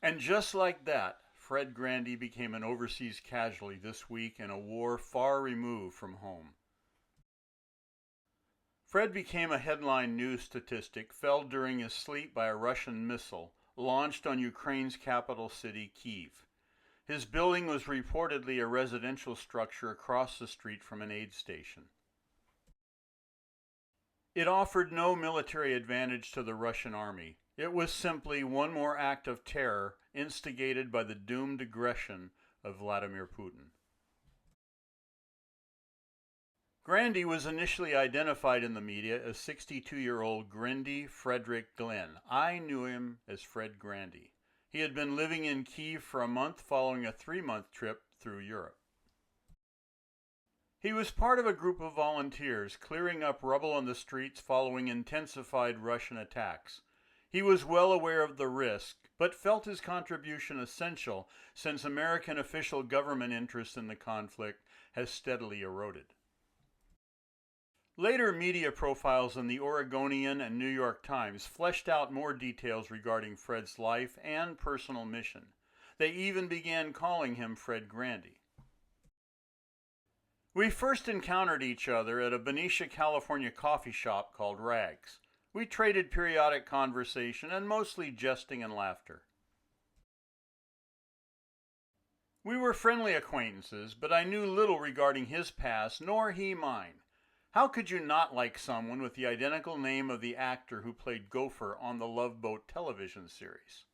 And just like that, Fred Grandy became an overseas casualty this week in a war far removed from home. Fred became a headline news statistic, felled during his sleep by a Russian missile launched on Ukraine's capital city, Kyiv. His building was reportedly a residential structure across the street from an aid station. It offered no military advantage to the Russian army. It was simply one more act of terror instigated by the doomed aggression of Vladimir Putin. Grendy was initially identified in the media as 62-year-old Grendy Frederick Glenn. I knew him as Fred Grandy. He had been living in Kiev for a month following a 3-month trip through Europe. He was part of a group of volunteers clearing up rubble on the streets following intensified Russian attacks. He was well aware of the risk, but felt his contribution essential since American official government interest in the conflict has steadily eroded. Later media profiles in the Oregonian and New York Times fleshed out more details regarding Fred's life and personal mission. They even began calling him Fred Grandy. We first encountered each other at a Benicia, California coffee shop called Rags. We traded periodic conversation and mostly jesting and laughter. We were friendly acquaintances, but I knew little regarding his past, nor he mine. How could you not like someone with the identical name of the actor who played Gopher on the Love Boat television series?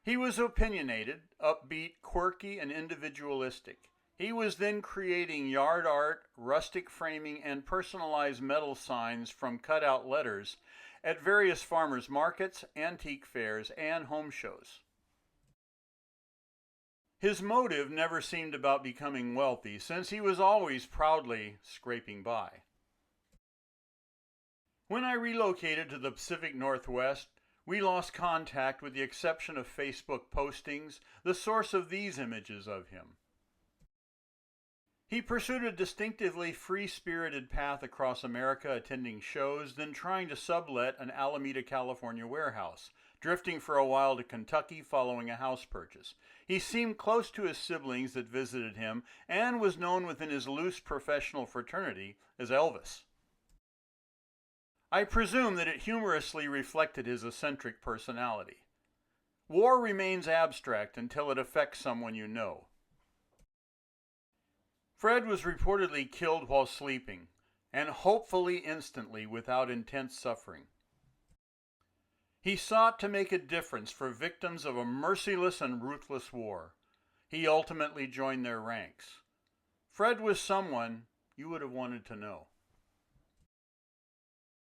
He was opinionated, upbeat, quirky, and individualistic. He was then creating yard art, rustic framing, and personalized metal signs from cutout letters at various farmers markets, antique fairs, and home shows. His motive never seemed about becoming wealthy, since he was always proudly scraping by. When I relocated to the Pacific Northwest, we lost contact with the exception of Facebook postings, the source of these images of him. He pursued a distinctively free-spirited path across America, attending shows, then trying to sublet an Alameda, California warehouse, drifting for a while to Kentucky following a house purchase. He seemed close to his siblings that visited him and was known within his loose professional fraternity as Elvis. I presume that it humorously reflected his eccentric personality. War remains abstract until it affects someone you know. Fred was reportedly killed while sleeping, and hopefully instantly without intense suffering. He sought to make a difference for victims of a merciless and ruthless war. He ultimately joined their ranks. Fred was someone you would have wanted to know.